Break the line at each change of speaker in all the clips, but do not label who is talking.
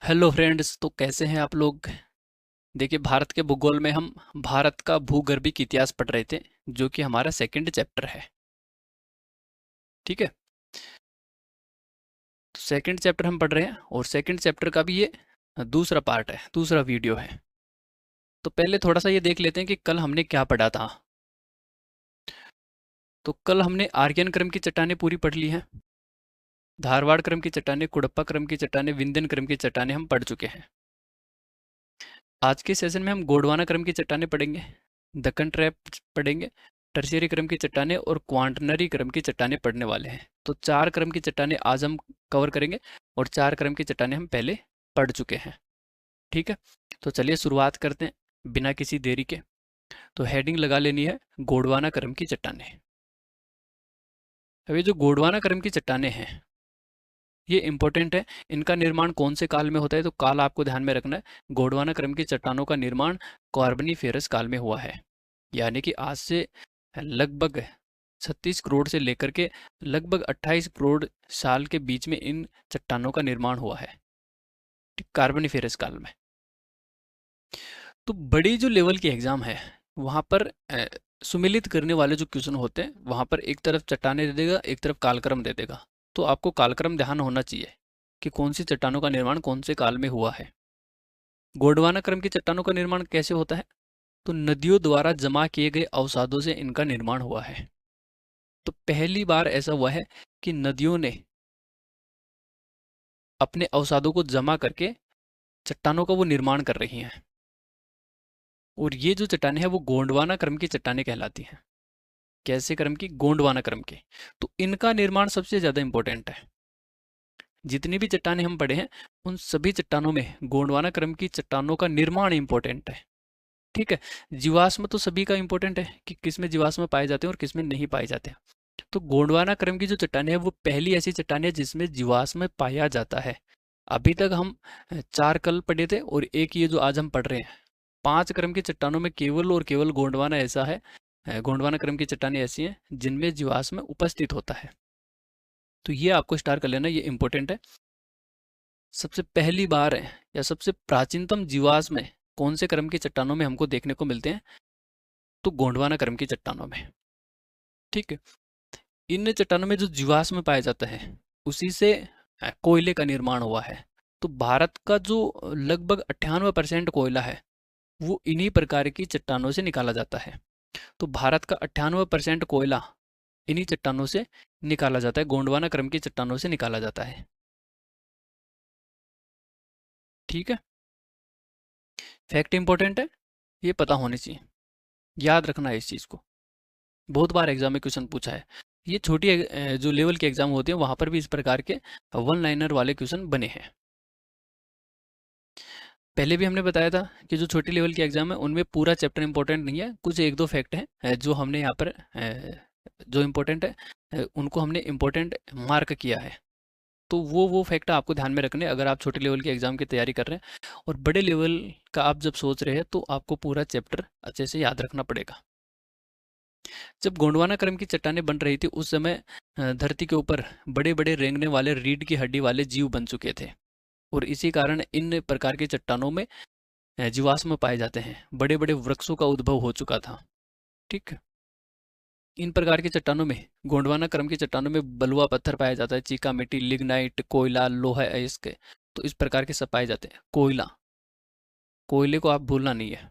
Hello friends. तो कैसे हैं आप लोग। देखिए, भारत के भूगोल में हम भारत का भूगर्भिक इतिहास पढ़ रहे थे, जो कि हमारा सेकंड चैप्टर है। ठीक है। तो सेकंड चैप्टर हम पढ़ रहे हैं और सेकंड चैप्टर का भी ये दूसरा पार्ट है, दूसरा वीडियो है। तो पहले थोड़ा सा ये देख लेते हैं कि कल हमने क्या पढ़ा था। तो कल हमने आर्यन क्रम की चट्टानें पूरी पढ़ ली हैं। धारवाड़ क्रम की चट्टानें, कुड़प्पा क्रम की चट्टानें, विंध्यन क्रम की चट्टानें हम पढ़ चुके हैं। आज के सेशन में हम गोंडवाना क्रम की चट्टानें पढ़ेंगे, दक्कन ट्रैप पढ़ेंगे, टर्शियरी क्रम की चट्टानें और क्वांटनरी क्रम की चट्टानें पढ़ने वाले हैं। तो 4 क्रम की चट्टानें आज हम कवर करेंगे और 4 क्रम की चट्टानें हम पहले पढ़ चुके हैं। ठीक है। तो चलिए शुरुआत करते हैं बिना किसी देरी के। तो हेडिंग लगा लेनी है गोंडवाना क्रम की चट्टानें। अब ये जो गोंडवाना क्रम की चट्टानें हैं, ये इंपॉर्टेंट है। इनका निर्माण कौन से काल में होता है, तो काल आपको ध्यान में रखना है। गोंडवाना क्रम की चट्टानों का निर्माण कार्बनीफेरस काल में हुआ है, यानी कि आज से लगभग 36 करोड़ से लेकर के लगभग 28 करोड़ साल के बीच में इन चट्टानों का निर्माण हुआ है, कार्बनीफेरस काल में। तो बड़ी जो लेवल की एग्जाम है, वहाँ पर सुमेलित करने वाले जो क्वेश्चन होते हैं, वहाँ पर एक तरफ चट्टानें दे देगा, एक तरफ कालक्रम दे देगा। तो आपको कालक्रम ध्यान होना चाहिए कि कौन सी चट्टानों का निर्माण कौन से काल में हुआ है। गोंडवाना क्रम की चट्टानों का निर्माण कैसे होता है, तो नदियों द्वारा जमा किए गए अवसादों से इनका निर्माण हुआ है। तो पहली बार ऐसा हुआ है कि नदियों ने अपने अवसादों को जमा करके चट्टानों का वो निर्माण कर रही हैं। और ये जो चट्टानें हैं वो गोंडवाना क्रम की चट्टानें कहलाती हैं। कैसे क्रम की, गोंडवाना क्रम की। तो इनका निर्माण सबसे ज्यादा इंपॉर्टेंट है। जितनी भी चट्टानें हम पढ़े हैं, उन सभी चट्टानों में गोंडवाना क्रम की चट्टानों का निर्माण इंपॉर्टेंट है। ठीक है। जीवाश्म तो सभी का इंपॉर्टेंट है कि किस में जीवाश्म पाए जाते हैं और किस में नहीं पाए जाते हैं। तो गोंडवाना क्रम की जो चट्टानें हैं वो पहली ऐसी चट्टानें हैं जिसमें जीवाश्म पाया जाता है। अभी तक हम 4 कल पढ़े थे और एक ये जो आज हम पढ़ रहे हैं। 5 क्रम की चट्टानों में केवल और केवल गोंडवाना ऐसा है, गोंडवाना क्रम की चट्टानें ऐसी हैं जिनमें जीवाश्म उपस्थित होता है। तो ये आपको स्टार कर लेना, ये इंपॉर्टेंट है। सबसे पहली बार है या सबसे प्राचीनतम जीवाश्म है कौन से क्रम की चट्टानों में हमको देखने को मिलते हैं, तो गोंडवाना क्रम की चट्टानों में। ठीक है। इन चट्टानों में जो जीवाश्म पाया जाता है, उसी से कोयले का निर्माण हुआ है। तो भारत का जो लगभग 98% कोयला है, वो इन्हीं प्रकार की चट्टानों से निकाला जाता है। तो भारत का 98% कोयला इन्हीं चट्टानों से निकाला जाता है, गोंडवाना क्रम की चट्टानों से निकाला जाता है। ठीक है। फैक्ट इंपॉर्टेंट है, ये पता होनी चाहिए, याद रखना है इस चीज़ को। बहुत बार एग्जाम में क्वेश्चन पूछा है। ये छोटी जो लेवल के एग्जाम होते हैं वहाँ पर भी इस प्रकार के वन लाइनर वाले क्वेश्चन बने हैं। पहले भी हमने बताया था कि जो छोटी लेवल के एग्जाम है उनमें पूरा चैप्टर इंपॉर्टेंट नहीं है, कुछ एक दो फैक्ट हैं जो हमने यहाँ पर जो इम्पोर्टेंट है उनको हमने इम्पोर्टेंट मार्क किया है। तो वो फैक्ट आपको ध्यान में रखने अगर आप छोटे लेवल के एग्जाम की तैयारी कर रहे हैं। और बड़े लेवल का आप जब सोच रहे हैं तो आपको पूरा चैप्टर अच्छे से याद रखना पड़ेगा। जब गोंडवाना क्रम की चट्टानें बन रही थी उस समय धरती के ऊपर बड़े बड़े रेंगने वाले रीढ़ की हड्डी वाले जीव बन चुके थे। और इसी कारण इन प्रकार की चट्टानों में जीवाश्म पाए जाते हैं, बड़े बड़े वृक्षों का उद्भव हो चुका था। ठीक है। इन प्रकार की चट्टानों में, गोंडवाना क्रम की चट्टानों में बलुआ पत्थर पाया जाता है, चीका मिट्टी, लिग्नाइट, कोयला, लोहा, अयस्क। तो इस प्रकार के सब पाए जाते हैं। कोयला, कोयले को आप भूलना नहीं है।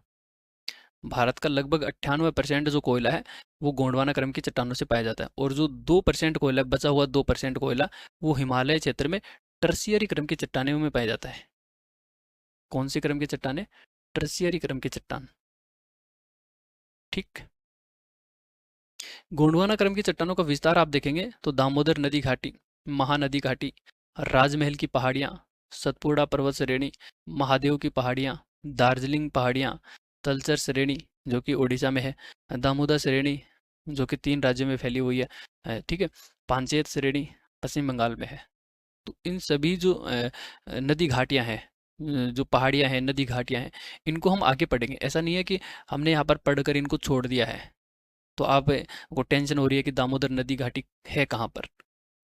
भारत का लगभग 98% जो कोयला है वो गोंडवाना क्रम की चट्टानों से पाया जाता है। और जो 2% कोयला, बचा हुआ 2% कोयला, वो हिमालय क्षेत्र में टर्शियरी क्रम की चट्टानों में पाया जाता है। कौन सी क्रम की चट्टानें, टर्शियरी क्रम की चट्टान। ठीक। गोंडवाना क्रम की चट्टानों का विस्तार आप देखेंगे तो दामोदर नदी घाटी, महानदी घाटी, राजमहल की पहाड़ियाँ, सतपुड़ा पर्वत श्रेणी, महादेव की पहाड़ियाँ, दार्जिलिंग पहाड़ियाँ, तलचर श्रेणी जो कि उड़ीसा में है, दामोदर श्रेणी जो कि 3 राज्यों में फैली हुई है, ठीक है, पांचेत श्रेणी पश्चिम बंगाल में है। तो इन सभी जो नदी घाटियाँ हैं, जो पहाड़ियाँ हैं, नदी घाटियाँ हैं, इनको हम आगे पढ़ेंगे। ऐसा नहीं है कि हमने यहाँ पर पढ़कर इनको छोड़ दिया है तो आप को टेंशन हो रही है कि दामोदर नदी घाटी है कहाँ पर।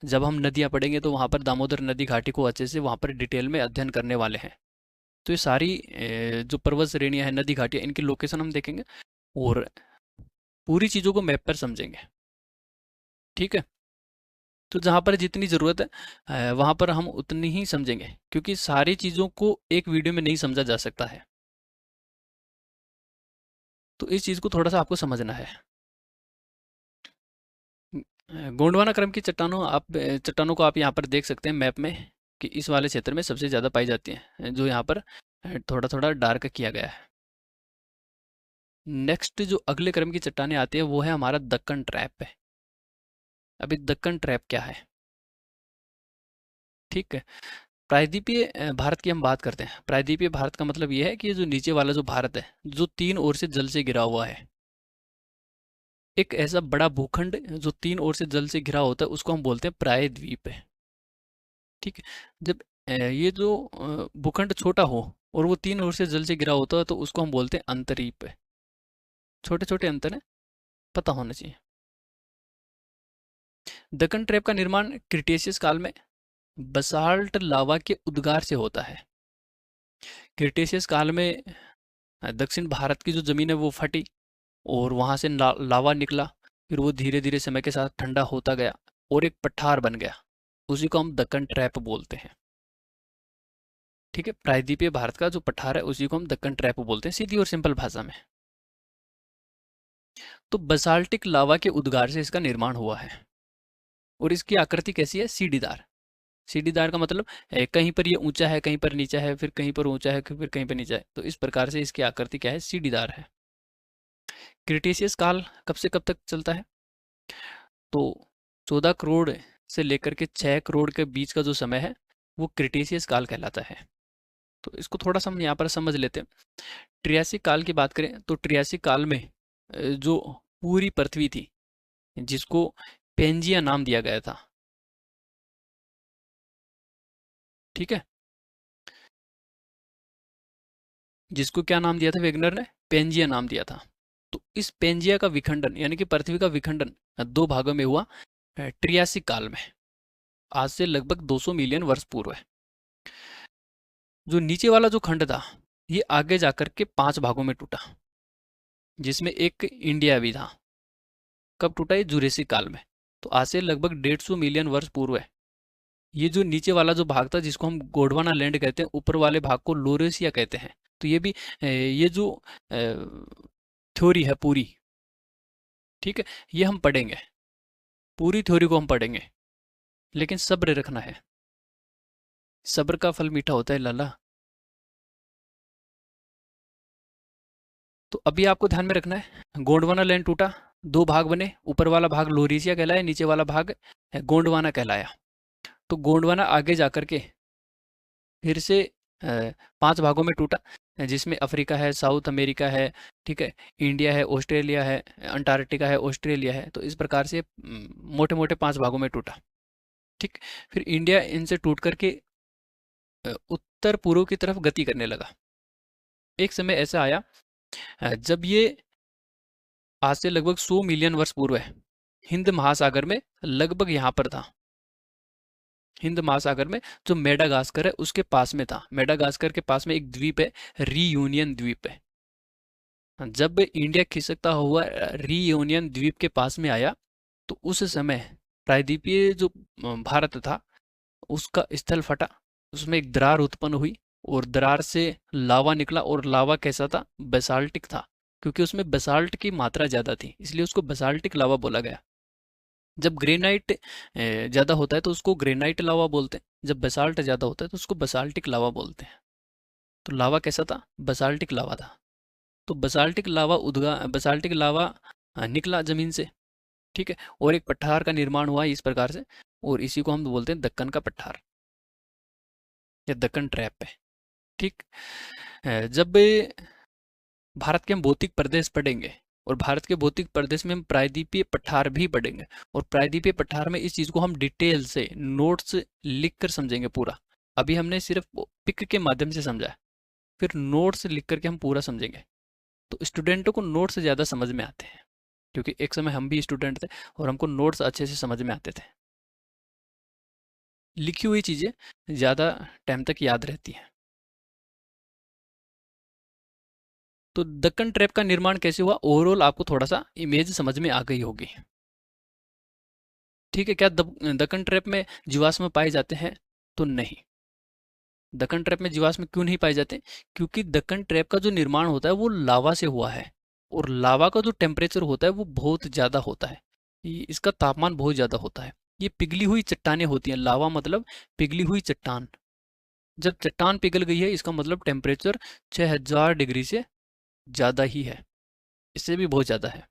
जब हम नदियाँ पढ़ेंगे तो वहाँ पर दामोदर नदी घाटी को अच्छे से वहाँ पर डिटेल में अध्ययन करने वाले हैं। तो ये सारी जो पर्वत श्रेणियाँ हैं, नदी घाटियाँ, इनकी लोकेशन हम देखेंगे और पूरी चीज़ों को मैप पर समझेंगे। ठीक है। तो जहाँ पर जितनी ज़रूरत है वहाँ पर हम उतनी ही समझेंगे, क्योंकि सारी चीज़ों को एक वीडियो में नहीं समझा जा सकता है। तो इस चीज़ को थोड़ा सा आपको समझना है। गोंडवाना क्रम की चट्टानों को आप यहाँ पर देख सकते हैं मैप में, कि इस वाले क्षेत्र में सबसे ज़्यादा पाई जाती हैं, जो यहाँ पर थोड़ा थोड़ा डार्क किया गया है। नेक्स्ट जो अगले क्रम की चट्टानें आती है वो है हमारा दक्कन ट्रैप है। अभी दक्कन ट्रैप क्या है? ठीक है। प्रायद्वीपीय भारत की हम बात करते हैं। प्रायद्वीपीय भारत का मतलब ये है कि ये जो नीचे वाला जो भारत है, जो तीन ओर से जल से घिरा हुआ है, एक ऐसा बड़ा भूखंड जो तीन ओर से जल से घिरा होता है, उसको हम बोलते हैं प्रायद्वीप है। ठीक है। जब ये जो भूखंड छोटा हो और वो तीन ओर से जल से घिरा होता है, तो उसको हम बोलते हैं अंतरीप है। छोटे छोटे अंतर है, पता होना चाहिए। दक्कन ट्रैप का निर्माण क्रिटेशियस काल में बसाल्ट लावा के उद्गार से होता है। क्रिटेशियस काल में दक्षिण भारत की जो जमीन है वो फटी और वहां से लावा निकला। फिर वो धीरे धीरे समय के साथ ठंडा होता गया और एक पठार बन गया। उसी को हम दक्कन ट्रैप बोलते हैं। ठीक है। प्रायद्वीपीय भारत का जो पठार है उसी को हम दक्कन ट्रैप बोलते हैं, सीधी और सिंपल भाषा में। तो बसाल्टिक लावा के उद्गार से इसका निर्माण हुआ है और इसकी आकृति कैसी है? सीढ़ीदार। सीढ़ीदार का मतलब कहीं पर ये ऊंचा है, कहीं पर नीचा है, फिर कहीं पर ऊंचा है, फिर कहीं पर नीचा है। तो इस प्रकार से इसकी आकृति क्या है? सीढ़ीदार है। क्रिटेशियस काल कब से कब तक चलता है? तो 14 करोड़ से लेकर के 6 करोड़ के बीच का जो समय है वो क्रिटेशियस काल कहलाता है। तो इसको थोड़ा सा हम यहाँ पर समझ लेते हैं। ट्रियासिक काल की बात करें तो ट्रियासिक काल में जो पूरी पृथ्वी थी, जिसको पेंजिया नाम दिया गया था। ठीक है। जिसको क्या नाम दिया था वेगनर ने? पेंजिया नाम दिया था। तो इस पेंजिया का विखंडन, यानी कि पृथ्वी का विखंडन दो भागों में हुआ ट्रियासिक काल में, आज से लगभग 200 मिलियन वर्ष पूर्व है। जो नीचे वाला जो खंड था, ये आगे जाकर के 5 भागों में टूटा, जिसमें एक इंडिया भी था। कब टूटा? ये जुरेसिक काल में। तो आज से लगभग 150 मिलियन वर्ष पूर्व है। ये जो नीचे वाला जो भाग था, जिसको हम गोंडवाना लैंड कहते हैं, ऊपर वाले भाग को लोरेशिया कहते हैं। तो ये भी ये जो थ्योरी है पूरी, ठीक है, ये हम पढ़ेंगे। पूरी थ्योरी को हम पढ़ेंगे, लेकिन सब्र रखना है। सब्र का फल मीठा होता है लाला। तो अभी आपको ध्यान में रखना है, गोंडवाना लैंड टूटा, दो भाग बने, ऊपर वाला भाग लोरेशिया कहलाया, नीचे वाला भाग गोंडवाना कहलाया। तो गोंडवाना आगे जाकर के फिर से 5 भागों में टूटा, जिसमें अफ्रीका है, साउथ अमेरिका है, ठीक है, इंडिया है, ऑस्ट्रेलिया है, अंटार्कटिका है, ऑस्ट्रेलिया है। तो इस प्रकार से मोटे मोटे 5 भागों में टूटा। ठीक। फिर इंडिया इनसे टूट करके उत्तर पूर्व की तरफ गति करने लगा। एक समय ऐसा आया जब ये आज से लगभग 100 मिलियन वर्ष पूर्व है, हिंद महासागर में लगभग यहाँ पर था। हिंद महासागर में जो मेडागास्कर है उसके पास में था। मेडागास्कर के पास में एक द्वीप है, रीयूनियन द्वीप है। जब इंडिया खिसकता हुआ रीयूनियन द्वीप के पास में आया, तो उस समय प्रायद्वीपीय जो भारत था उसका स्थल फटा, उसमें एक दरार उत्पन्न हुई और दरार से लावा निकला। और लावा कैसा था? बेसाल्टिक था, क्योंकि उसमें बेसाल्ट की मात्रा ज़्यादा थी, इसलिए उसको बेसाल्टिक लावा बोला गया। जब ग्रेनाइट ज़्यादा होता है तो उसको ग्रेनाइट लावा बोलते हैं, जब बेसाल्ट ज़्यादा होता है तो उसको बेसाल्टिक लावा बोलते हैं। तो लावा कैसा था? बेसाल्टिक लावा था। तो बेसाल्टिक लावा निकला ज़मीन से, ठीक है, और एक पठार का निर्माण हुआ इस प्रकार से, और इसी को हम बोलते हैं दक्कन का पठार या दक्कन ट्रैप है। ठीक। जब भारत के हम भौतिक प्रदेश पढ़ेंगे, और भारत के भौतिक प्रदेश में हम प्रायद्वीपीय पठार भी पढ़ेंगे, और प्रायद्वीपीय पठार में इस चीज़ को हम डिटेल से नोट्स लिख कर समझेंगे पूरा। अभी हमने सिर्फ पिक के माध्यम से समझा है, फिर नोट्स लिख करके हम पूरा समझेंगे। तो स्टूडेंटों को नोट्स ज़्यादा समझ में आते हैं, क्योंकि एक समय हम भी स्टूडेंट थे और हमको नोट्स अच्छे से समझ में आते थे। लिखी हुई चीज़ें ज़्यादा टाइम तक याद रहती हैं। तो दक्कन ट्रैप का निर्माण कैसे हुआ, ओवरऑल आपको थोड़ा सा इमेज समझ में आ गई होगी। ठीक है, क्या दक्कन ट्रैप में जीवाश्म पाए जाते हैं? तो नहीं। दक्कन ट्रैप में जीवाश्म क्यों नहीं पाए जाते? क्योंकि दक्कन ट्रैप का जो निर्माण होता है वो लावा से हुआ है, और लावा का जो टेम्परेचर होता है वो बहुत ज़्यादा होता है, इसका तापमान बहुत ज़्यादा होता है। ये पिघली हुई चट्टानें होती हैं, लावा मतलब पिघली हुई चट्टान। जब चट्टान पिघल गई है इसका मतलब टेम्परेचर 6000 डिग्री से ज़्यादा ही है, इससे भी बहुत ज़्यादा है।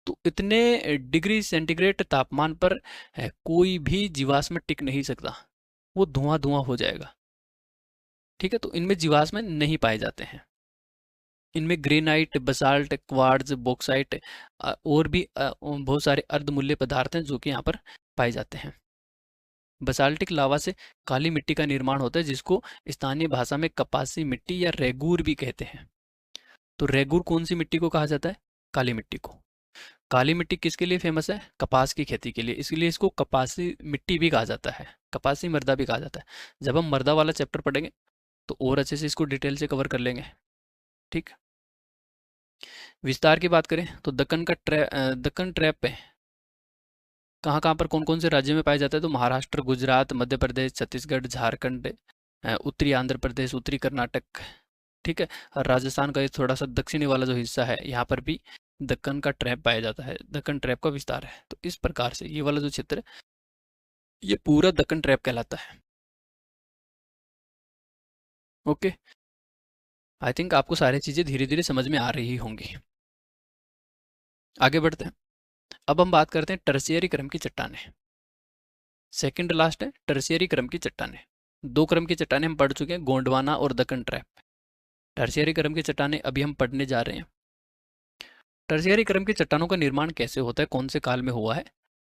तो इतने डिग्री सेंटीग्रेड तापमान पर कोई भी जीवाश्म टिक नहीं सकता, वो धुआं धुआं हो जाएगा। ठीक है, तो इनमें जीवाश्म नहीं पाए जाते हैं। इनमें ग्रेनाइट, बसाल्ट, क्वार्ट्ज, बॉक्साइट और भी बहुत सारे अर्धमूल्य पदार्थ हैं जो कि यहाँ पर पाए जाते हैं। बसाल्टिक लावा से काली मिट्टी का निर्माण होता है, जिसको स्थानीय भाषा में कपासी मिट्टी या रेगूर भी कहते हैं। तो रेगूर कौन सी मिट्टी को कहा जाता है? काली मिट्टी को। काली मिट्टी किसके लिए फेमस है? कपास की खेती के लिए, इसलिए इसको कपासी मिट्टी भी कहा जाता है, कपासी मृदा भी कहा जाता है। जब हम मृदा वाला चैप्टर पढ़ेंगे तो और अच्छे से इसको डिटेल से कवर कर लेंगे। ठीक। विस्तार की बात करें तो दक्कन ट्रैप पे कहाँ कहाँ पर कौन कौन से राज्यों में पाया जाता है? तो महाराष्ट्र, गुजरात, मध्य प्रदेश, छत्तीसगढ़, झारखंड, उत्तरी आंध्र प्रदेश, उत्तरी कर्नाटक। ठीक है, और राजस्थान का ये थोड़ा सा दक्षिणी वाला जो हिस्सा है यहाँ पर भी दक्कन का ट्रैप पाया जाता है, दक्कन ट्रैप का विस्तार है। तो इस प्रकार से ये वाला जो क्षेत्र है ये पूरा दक्कन ट्रैप कहलाता है। ओके, आई थिंक आपको सारी चीज़ें धीरे धीरे समझ में आ रही होंगी। आगे बढ़ते हैं। अब हम बात करते हैं टर्शियरी क्रम की चट्टानें। सेकंड लास्ट है टर्शियरी क्रम की चट्टानें। दो क्रम की चट्टानें हम पढ़ चुके हैं, गोंडवाना और दक्कन ट्रैप। टर्शियरी क्रम की चट्टानें अभी हम पढ़ने जा रहे हैं। टर्शियरी क्रम की चट्टानों का निर्माण कैसे होता है, कौन से काल में हुआ है,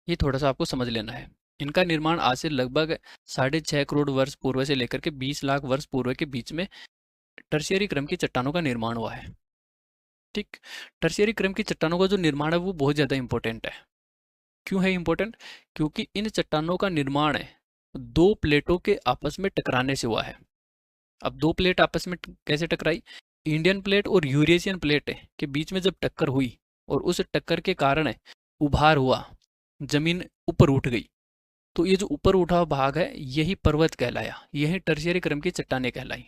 ये थोड़ा सा आपको समझ लेना है। इनका निर्माण आज से लगभग 6.5 करोड़ वर्ष पूर्व से लेकर के 20 लाख वर्ष पूर्व के बीच में टर्शियरी क्रम की चट्टानों का निर्माण हुआ है। ठीक। टर्शियरी क्रम की चट्टानों का जो निर्माण है वो बहुत ज़्यादा इंपॉर्टेंट है। क्यों है इंपॉर्टेंट? क्योंकि इन चट्टानों का निर्माण है दो प्लेटों के आपस में टकराने से हुआ है। अब दो प्लेट आपस में कैसे टकराई? इंडियन प्लेट और यूरेशियन प्लेट के बीच में जब टक्कर हुई और उस टक्कर के कारण उभार हुआ, जमीन ऊपर उठ गई, तो ये जो ऊपर उठा हुआ भाग है यही पर्वत कहलाया, यही टर्शियरी क्रम की चट्टानें कहलाई।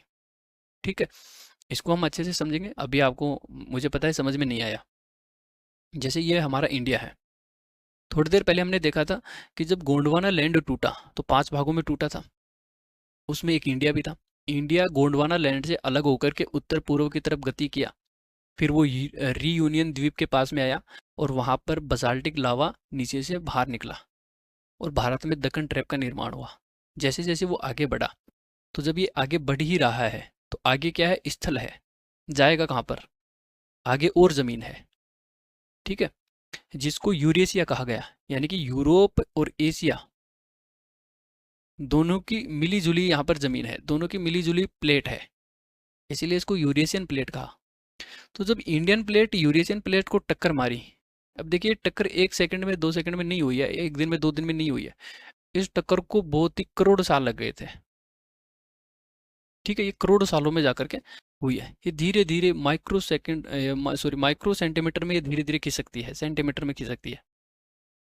ठीक है, इसको हम अच्छे से समझेंगे। अभी आपको मुझे पता है समझ में नहीं आया। जैसे ये हमारा इंडिया है, थोड़ी देर पहले हमने देखा था कि जब गोंडवाना लैंड टूटा तो 5 भागों में टूटा था, उसमें एक इंडिया भी था। इंडिया गोंडवाना लैंड से अलग होकर के उत्तर पूर्व की तरफ गति किया, फिर वो रीयूनियन द्वीप के पास में आया और वहाँ पर बसाल्टिक लावा नीचे से बाहर निकला और भारत में दक्कन ट्रैप का निर्माण हुआ। जैसे जैसे वो आगे बढ़ा, तो जब ये आगे बढ़ ही रहा है तो आगे क्या है? स्थल है, जाएगा कहाँ पर? आगे और ज़मीन है। ठीक है, जिसको यूरेशिया कहा गया, यानी कि यूरोप और एशिया दोनों की मिली जुली यहाँ पर ज़मीन है, दोनों की मिली जुली प्लेट है, इसीलिए इसको यूरेशियन प्लेट कहा। तो जब इंडियन प्लेट यूरेशियन प्लेट को टक्कर मारी, अब देखिए टक्कर 1 सेकंड में 2 सेकंड में नहीं हुई है, 1 दिन में 2 दिन में नहीं हुई है, इस टक्कर को बहुत ही करोड़ साल लग गए थे। ठीक है, ये करोड़ सालों में जाकर के हुई है। ये धीरे धीरे माइक्रो सेंटीमीटर में ये धीरे धीरे खिसकती है, सेंटीमीटर में खिसकती है।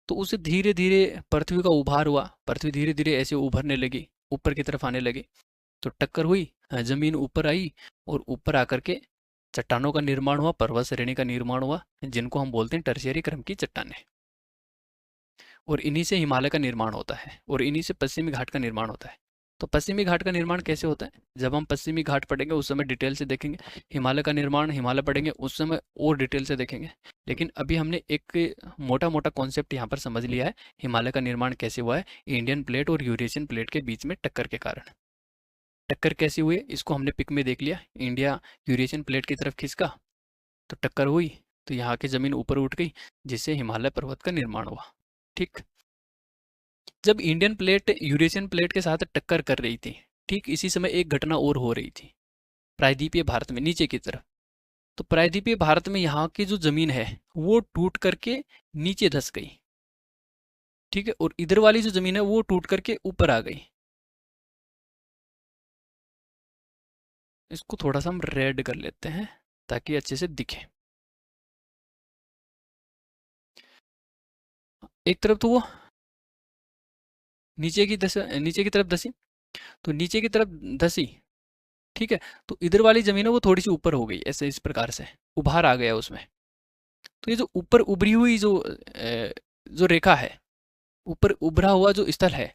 तो उससे धीरे धीरे पृथ्वी का उभार हुआ, पृथ्वी धीरे धीरे ऐसे उभरने लगी, ऊपर की तरफ आने लगी, तो टक्कर हुई, जमीन ऊपर आई और ऊपर आकर के चट्टानों का निर्माण हुआ, पर्वत श्रेणी का निर्माण हुआ, जिनको हम बोलते हैं टर्शियरी क्रम की चट्टानें। और इन्हीं से हिमालय का निर्माण होता है और इन्हीं से पश्चिमी घाट का निर्माण होता है। तो पश्चिमी घाट का निर्माण कैसे होता है? जब हम पश्चिमी घाट पढ़ेंगे उस समय डिटेल से देखेंगे। हिमालय का निर्माण हिमालय पढ़ेंगे उस समय और डिटेल से देखेंगे। लेकिन अभी हमने एक मोटा मोटा कॉन्सेप्ट यहाँ पर समझ लिया है, हिमालय का निर्माण कैसे हुआ है, इंडियन प्लेट और यूरेशियन प्लेट के बीच में टक्कर के कारण। टक्कर कैसे हुई इसको हमने पिक में देख लिया, इंडिया यूरेशियन प्लेट की तरफ खिसका तो टक्कर हुई, तो यहाँ की ज़मीन ऊपर उठ गई, जिससे हिमालय पर्वत का निर्माण हुआ। ठीक। जब इंडियन प्लेट यूरेशियन प्लेट के साथ टक्कर कर रही थी, ठीक इसी समय एक घटना और हो रही थी प्रायद्वीपीय भारत में नीचे की तरफ। तो प्रायद्वीपीय भारत में यहाँ की जो जमीन है वो टूट करके नीचे धस गई। ठीक है, और इधर वाली जो जमीन है वो टूट करके ऊपर आ गई। इसको थोड़ा सा हम रेड कर लेते हैं ताकि अच्छे से दिखे। एक तरफ तो वो नीचे की तरफ धसी, तो नीचे की तरफ धसी, ठीक है, तो इधर वाली जमीन है वो थोड़ी सी ऊपर हो गई, ऐसे इस प्रकार से उभार आ गया उसमें। तो ये जो ऊपर उभरी हुई जो रेखा है, ऊपर उभरा हुआ जो स्थल है,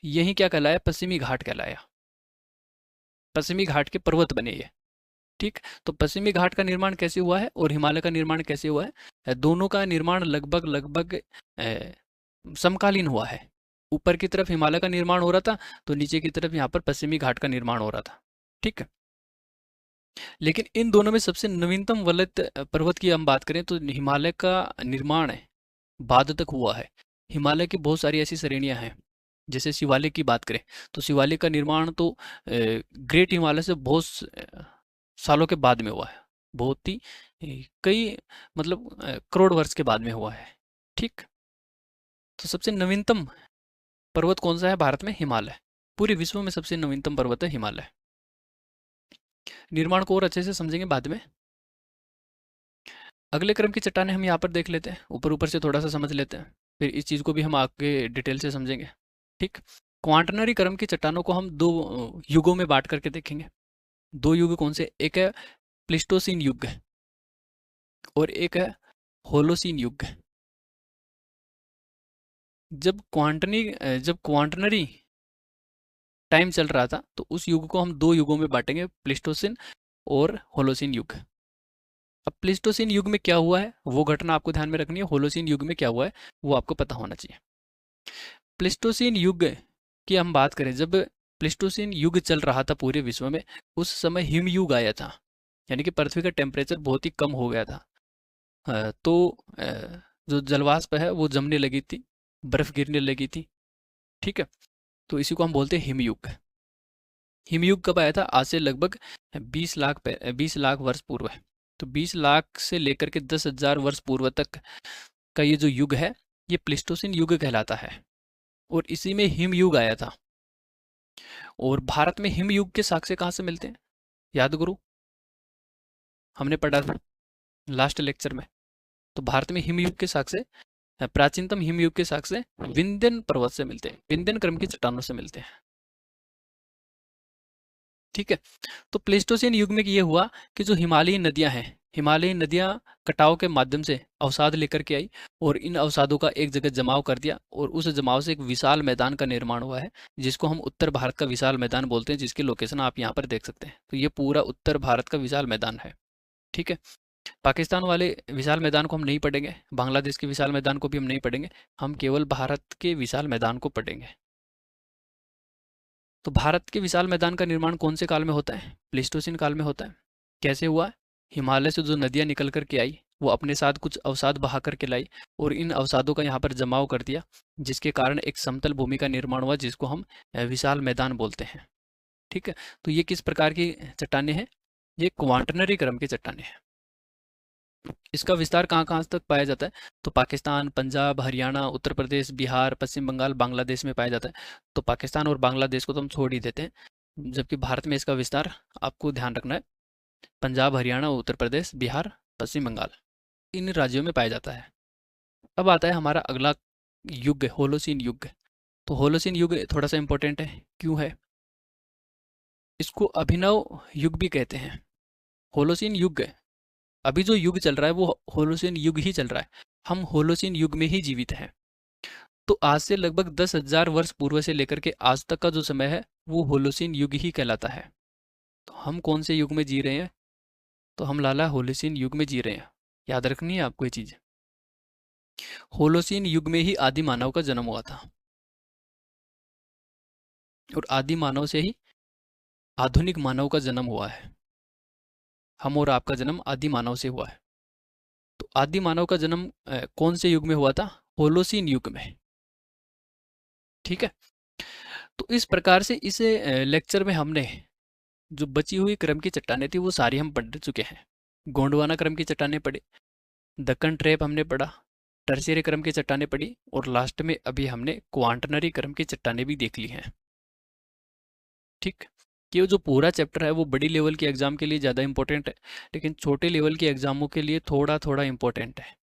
यही क्या कहलाया, पश्चिमी घाट कहलाया। पश्चिमी घाट के पर्वत बने ये। ठीक, तो पश्चिमी घाट का निर्माण कैसे हुआ है और हिमालय का निर्माण कैसे हुआ है, दोनों का निर्माण लगभग लगभग समकालीन हुआ है। ऊपर की तरफ हिमालय का निर्माण हो रहा था, तो नीचे की तरफ यहाँ पर पश्चिमी घाट का निर्माण हो रहा था। ठीक है, लेकिन इन दोनों में सबसे नवीनतम वलयत पर्वत की हम बात करें तो हिमालय का निर्माण है बाद तक हुआ है। हिमालय की बहुत सारी ऐसी श्रेणियां हैं, जैसे शिवालिक की बात करें तो शिवालिक का निर्माण तो ग्रेट हिमालय से बहुत सालों के बाद में हुआ है, बहुत ही कई मतलब करोड़ वर्ष के बाद में हुआ है। ठीक, तो सबसे नवीनतम पर्वत कौन सा है भारत में, हिमालय। पूरे विश्व में सबसे नवीनतम पर्वत है हिमालय। निर्माण को और अच्छे से समझेंगे बाद में। अगले क्रम की चट्टानें हम यहाँ पर देख लेते हैं, ऊपर ऊपर से थोड़ा सा समझ लेते हैं, फिर इस चीज़ को भी हम आगे डिटेल से समझेंगे। ठीक, क्वांटनरी क्रम की चट्टानों को हम दो युगों में बांट करके देखेंगे। दो युग कौन से, एक है प्लिस्टोसीन युग और एक है होलोसीन युग। जब क्वांटनरी टाइम चल रहा था तो उस युग को हम दो युगों में बांटेंगे, प्लिस्टोसिन और होलोसीन युग। अब प्लिस्टोसीन युग में क्या हुआ है वो घटना आपको ध्यान में रखनी है, होलोसीन युग में क्या हुआ है वो आपको पता होना चाहिए। प्लिस्टोसीन युग की हम बात करें, जब प्लिस्टोसीन युग चल रहा था पूरे विश्व में, उस समय हिमयुग आया था, यानी कि पृथ्वी का टेम्परेचर बहुत ही कम हो गया था। तो जो जलवाष्प है वो जमने लगी थी, बर्फ गिरने लगी थी। ठीक है, तो इसी को हम बोलते हैं हिमयुग। हिमयुग कब आया था, आज से लगभग 20 लाख वर्ष पूर्व है। तो 20 लाख से लेकर के 10,000 वर्ष पूर्व तक का ये जो युग है ये प्लिस्टोसिन युग कहलाता है, और इसी में हिमयुग आया था। और भारत में हिमयुग के साक्ष्य कहाँ से मिलते हैं, याद करो, हमने पढ़ा था लास्ट लेक्चर में। तो भारत में हिमयुग के साक्ष्य, प्राचीनतम हिमयुग के साक्ष्य विंध्यन पर्वत से मिलते हैं, विंध्यन क्रम की चट्टानों से मिलते हैं। ठीक है, तो प्लेस्टोसिन युग में ये हुआ कि जो हिमालयी नदियां हैं, हिमालयी नदियां कटाव के माध्यम से अवसाद लेकर के आई और इन अवसादों का एक जगह जमाव कर दिया, और उस जमाव से एक विशाल मैदान का निर्माण हुआ है, जिसको हम उत्तर भारत का विशाल मैदान बोलते हैं, जिसकी लोकेशन आप यहाँ पर देख सकते हैं। तो ये पूरा उत्तर भारत का विशाल मैदान है। ठीक है, पाकिस्तान वाले विशाल मैदान को हम नहीं पढ़ेंगे, बांग्लादेश के विशाल मैदान को भी हम नहीं पढ़ेंगे, हम केवल भारत के विशाल मैदान को पढ़ेंगे। तो भारत के विशाल मैदान का निर्माण कौन से काल में होता है, प्लीस्टोसिन काल में होता है। कैसे हुआ, हिमालय से जो नदियाँ निकल कर के आई वो अपने साथ कुछ अवसाद बहा करके लाई, और इन अवसादों का यहाँ पर जमाव कर दिया, जिसके कारण एक समतल भूमि का निर्माण हुआ, जिसको हम विशाल मैदान बोलते हैं। ठीक है, तो ये किस प्रकार की चट्टानें हैं, ये क्वांटनरी क्रम की चट्टानें हैं। इसका विस्तार कहाँ कहाँ तक पाया जाता है, तो पाकिस्तान, पंजाब, हरियाणा, उत्तर प्रदेश, बिहार, पश्चिम बंगाल, बांग्लादेश में पाया जाता है। तो पाकिस्तान और बांग्लादेश को तो हम छोड़ ही देते हैं, जबकि भारत में इसका विस्तार आपको ध्यान रखना है, पंजाब, हरियाणा, उत्तर प्रदेश, बिहार, पश्चिम बंगाल, इन राज्यों में पाया जाता है। अब आता है हमारा अगला युग, होलोसीन युग। तो होलोसीन युग थोड़ा सा इंपॉर्टेंट है, क्यों है, इसको अभिनव युग भी कहते हैं। होलोसीन युग, अभी जो युग चल रहा है वो होलोसीन युग ही चल रहा है, हम होलोसीन युग में ही जीवित हैं। तो आज से लगभग 10,000 वर्ष पूर्व से लेकर के आज तक का जो समय है वो होलोसीन युग ही कहलाता है। तो हम कौन से युग में जी रहे हैं, तो हम लाला होलोसीन युग में जी रहे हैं। याद रखनी है आपको ये चीज़, होलोसीन युग में ही आदि मानव का जन्म हुआ था, और आदि मानव से ही आधुनिक मानव का जन्म हुआ है। हम और आपका जन्म आदि मानव से हुआ है। तो आदि मानव का जन्म कौन से युग में हुआ था, होलोसीन युग में। ठीक है, तो इस प्रकार से इस लेक्चर में हमने जो बची हुई क्रम की चट्टानें थी वो सारी हम पढ़ चुके हैं। गोंडवाना क्रम की चट्टानें पढ़ी, दक्कन ट्रैप हमने पढ़ा, टर्शियरी क्रम की चट्टानें पढ़ी और लास्ट में अभी हमने क्वांटनरी क्रम की चट्टानें भी देख ली हैं। ठीक, कि जो पूरा चैप्टर है वो बड़ी लेवल के एग्जाम के लिए ज़्यादा इंपॉर्टेंट है, लेकिन छोटे लेवल के एग्जामों के लिए थोड़ा थोड़ा इंपॉर्टेंट है।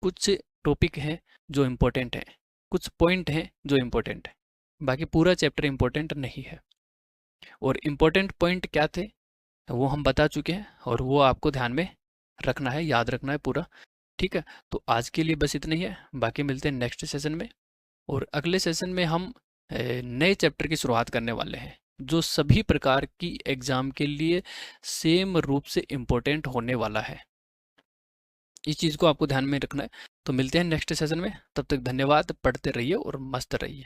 कुछ टॉपिक हैं जो इम्पोर्टेंट हैं, कुछ पॉइंट हैं जो इम्पोर्टेंट है, बाकी पूरा चैप्टर इम्पोर्टेंट नहीं है। और इम्पोर्टेंट पॉइंट क्या थे वो हम बता चुके हैं, और वो आपको ध्यान में रखना है, याद रखना है पूरा। ठीक है, तो आज के लिए बस इतना ही है, बाकी मिलते हैं नेक्स्ट सेशन में। और अगले सेशन में हम नए चैप्टर की शुरुआत करने वाले हैं, जो सभी प्रकार की एग्ज़ाम के लिए सेम रूप से इम्पोर्टेंट होने वाला है। इस चीज़ को आपको ध्यान में रखना है। तो मिलते हैं नेक्स्ट सेशन में, तब तक धन्यवाद, पढ़ते रहिए और मस्त रहिए।